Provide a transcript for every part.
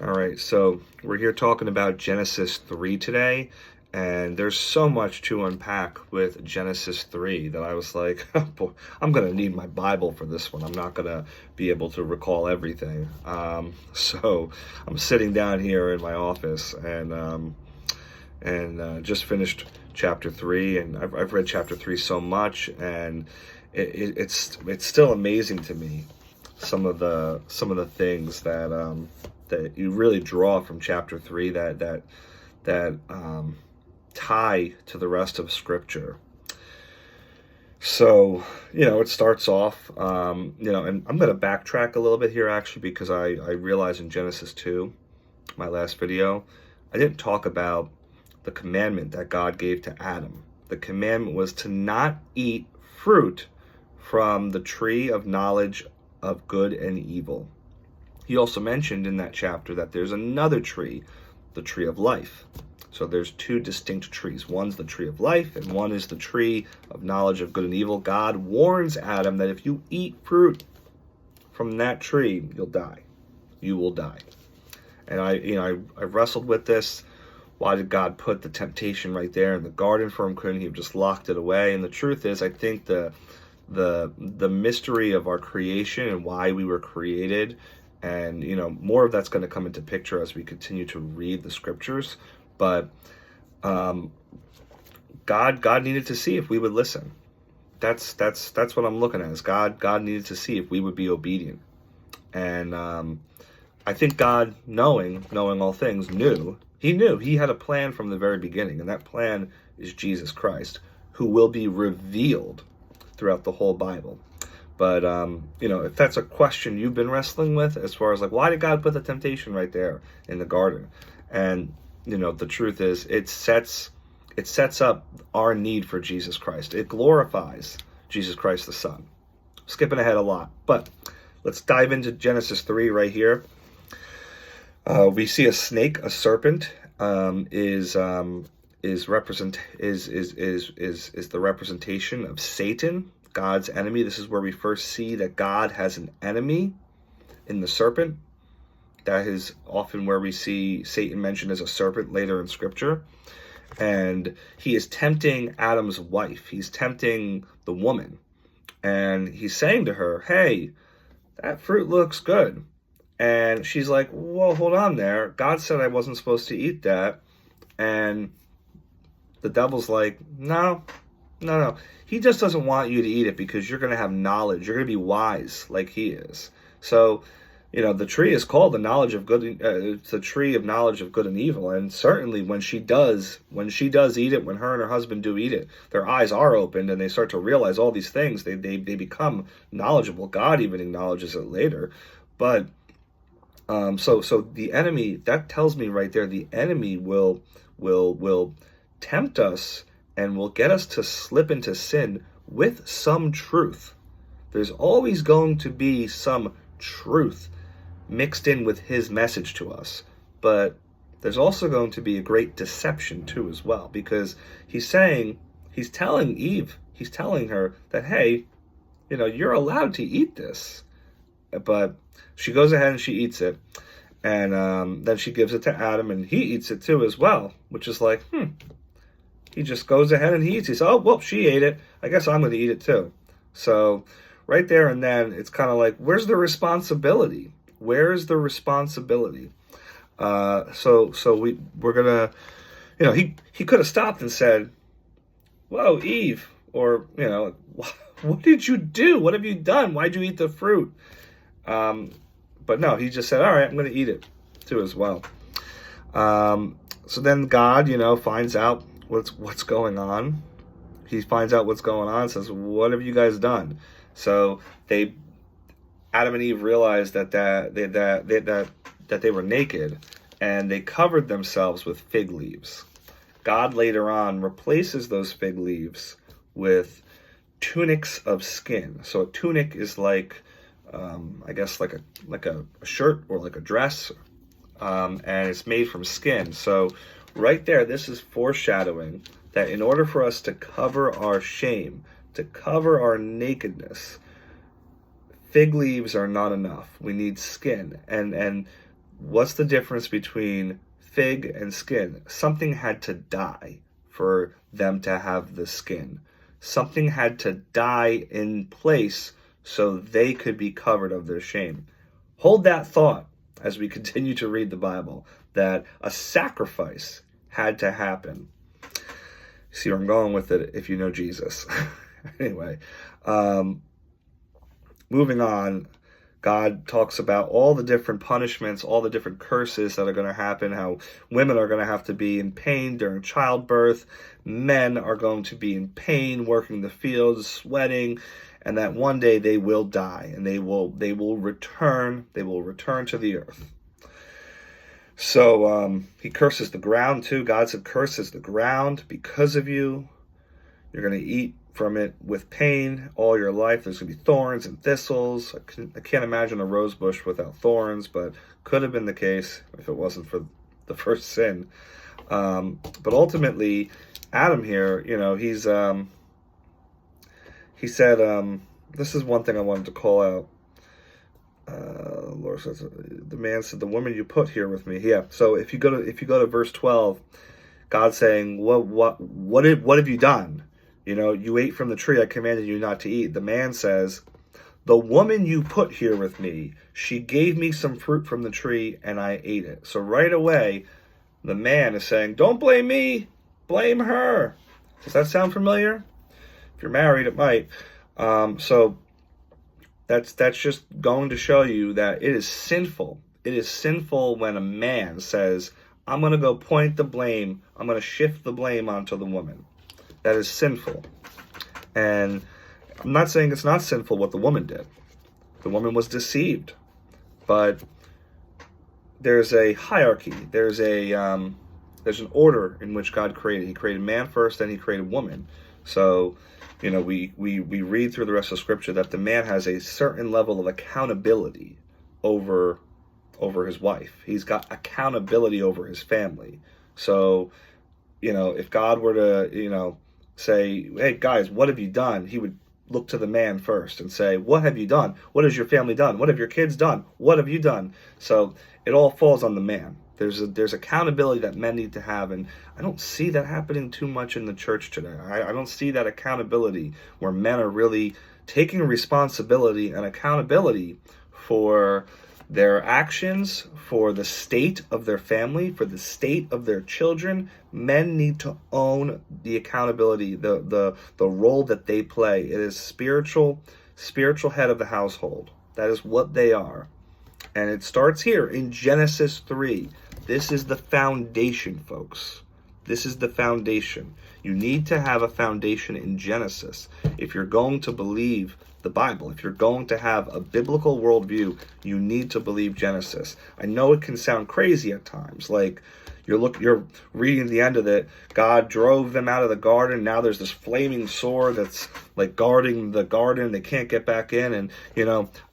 All right, so we're here talking about Genesis 3 today, and there's so much to unpack with Genesis 3 that I was like, oh boy, I'm going to need my Bible for this one. I'm not going to be able to recall everything. So I'm sitting down here in my office and just finished chapter 3, and I've read chapter 3 so much, and it's still amazing to me some of the things that you really draw from chapter 3 that tie to the rest of Scripture. So, it starts off, and I'm going to backtrack a little bit here actually, because I realized in Genesis 2, my last video, I didn't talk about the commandment that God gave to Adam. The commandment was to not eat fruit from the tree of knowledge of good and evil. He also mentioned in that chapter that there's another tree, the tree of life. So there's two distinct trees. One's the tree of life, and one is the tree of knowledge of good and evil. God warns Adam that if you eat fruit from that tree, you'll die. You will die. And I wrestled with this. Why did God put the temptation right there in the garden for him? Couldn't he have just locked it away? And the truth is, I think the mystery of our creation and why we were created, and more of that's going to come into picture as we continue to read the scriptures. But God needed to see if we would listen. That's what I'm looking at. Is God needed to see if we would be obedient. And I think God, knowing all things, knew he had a plan from the very beginning, and that plan is Jesus Christ, who will be revealed throughout the whole Bible. But if that's a question you've been wrestling with, as far as like, why did God put the temptation right there in the garden? And the truth is, it sets up our need for Jesus Christ. It glorifies Jesus Christ the Son. Skipping ahead a lot, but let's dive into Genesis 3 right here. We see a snake, a serpent, is the representation of Satan, God's enemy. This is where we first see that God has an enemy in the serpent. That is often where we see Satan mentioned as a serpent later in Scripture. And he is tempting Adam's wife. He's tempting the woman. And he's saying to her, hey, that fruit looks good. And she's like, whoa, hold on there. God said I wasn't supposed to eat that. And the devil's like, no. He just doesn't want you to eat it because you're going to have knowledge. You're going to be wise like he is. So, the tree is called the knowledge of good. It's the tree of knowledge of good and evil. And certainly when she does eat it, when her and her husband do eat it, their eyes are opened and they start to realize all these things. They become knowledgeable. God even acknowledges it later. But so the enemy, that tells me right there, the enemy will tempt us and will get us to slip into sin with some truth. There's always going to be some truth mixed in with his message to us. But there's also going to be a great deception too as well, because he's telling Eve, he's telling her that, hey, you're allowed to eat this. But she goes ahead and she eats it. And then she gives it to Adam, and he eats it too as well, which is like, He just goes ahead and he eats it. He says, oh, well, she ate it. I guess I'm going to eat it too. So right there and then, it's kind of like, where's the responsibility? Where is the responsibility? So we're going to, he could have stopped and said, whoa, Eve, or, what did you do? What have you done? Why'd you eat the fruit? But no, he just said, all right, I'm going to eat it too as well. So then God, finds out what's going on. He finds out what's going on, says, what have you guys done? So Adam and Eve realized that they were naked, and they covered themselves with fig leaves. God later on replaces those fig leaves with tunics of skin. So a tunic is like, I guess like a shirt or like a dress, and it's made from skin. So right there, this is foreshadowing that in order for us to cover our shame, to cover our nakedness, fig leaves are not enough. We need skin. And what's the difference between fig and skin? Something had to die for them to have the skin. Something had to die in place so they could be covered of their shame. Hold that thought as we continue to read the Bible, that a sacrifice had to happen. See where I'm going with it if you know Jesus. Anyway, moving on, God talks about all the different punishments, all the different curses that are going to happen, how women are going to have to be in pain during childbirth, men are going to be in pain working the fields, sweating, and that one day they will die and they will return to the earth. So he curses the ground too. God said, curses the ground because of you. You're going to eat from it with pain all your life. There's going to be thorns and thistles. I can't imagine a rose bush without thorns, but could have been the case if it wasn't for the first sin. But ultimately, Adam here, he said, this is one thing I wanted to call out. Lord says, the man said, the woman you put here with me. Yeah. So if you go to verse 12, God's saying, what have you done? You ate from the tree I commanded you not to eat. The man says, the woman you put here with me, she gave me some fruit from the tree and I ate it. So right away, the man is saying, don't blame me, blame her. Does that sound familiar? If you're married, it might. So that's just going to show you that it is sinful. It is sinful when a man says, I'm going to go point the blame, I'm going to shift the blame onto the woman. That is sinful. And I'm not saying it's not sinful what the woman did. The woman was deceived. But there's a hierarchy. There's an order in which God created. He created man first, then he created woman. So, we read through the rest of Scripture that the man has a certain level of accountability over his wife. He's got accountability over his family. So, if God were to, say, hey, guys, what have you done? He would look to the man first and say, what have you done? What has your family done? What have your kids done? What have you done? So it all falls on the man. There's accountability that men need to have, and I don't see that happening too much in the church today. I don't see that accountability where men are really taking responsibility and accountability for their actions, for the state of their family, for the state of their children. Men need to own the accountability, the role that they play. It is spiritual head of the household. That is what they are. And it starts here in Genesis 3. This is the foundation, folks. This is the foundation. You need to have a foundation in Genesis. If you're going to believe the Bible, if you're going to have a biblical worldview, you need to believe Genesis. I know it can sound crazy at times. Like you're reading the end of it. God drove them out of the garden. Now there's this flaming sword that's like guarding the garden. They can't get back in. And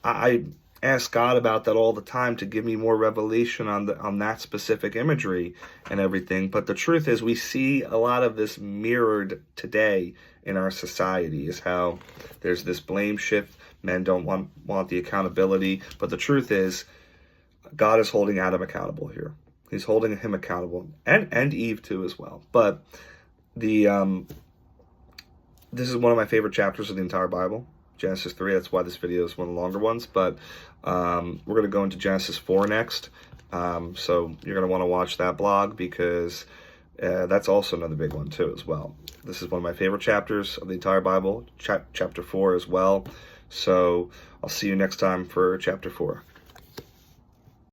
I ask God about that all the time to give me more revelation on that specific imagery and everything. But the truth is, we see a lot of this mirrored today in our society, is how there's this blame shift. Men don't want the accountability. But the truth is, God is holding Adam accountable here. He's holding him accountable, and Eve too as well. But this is one of my favorite chapters of the entire Bible, Genesis 3. That's why this video is one of the longer ones. But we're going to go into Genesis 4 next. So you're going to want to watch that blog, because that's also another big one too as well. This is one of my favorite chapters of the entire Bible, chapter 4 as well. So I'll see you next time for chapter 4.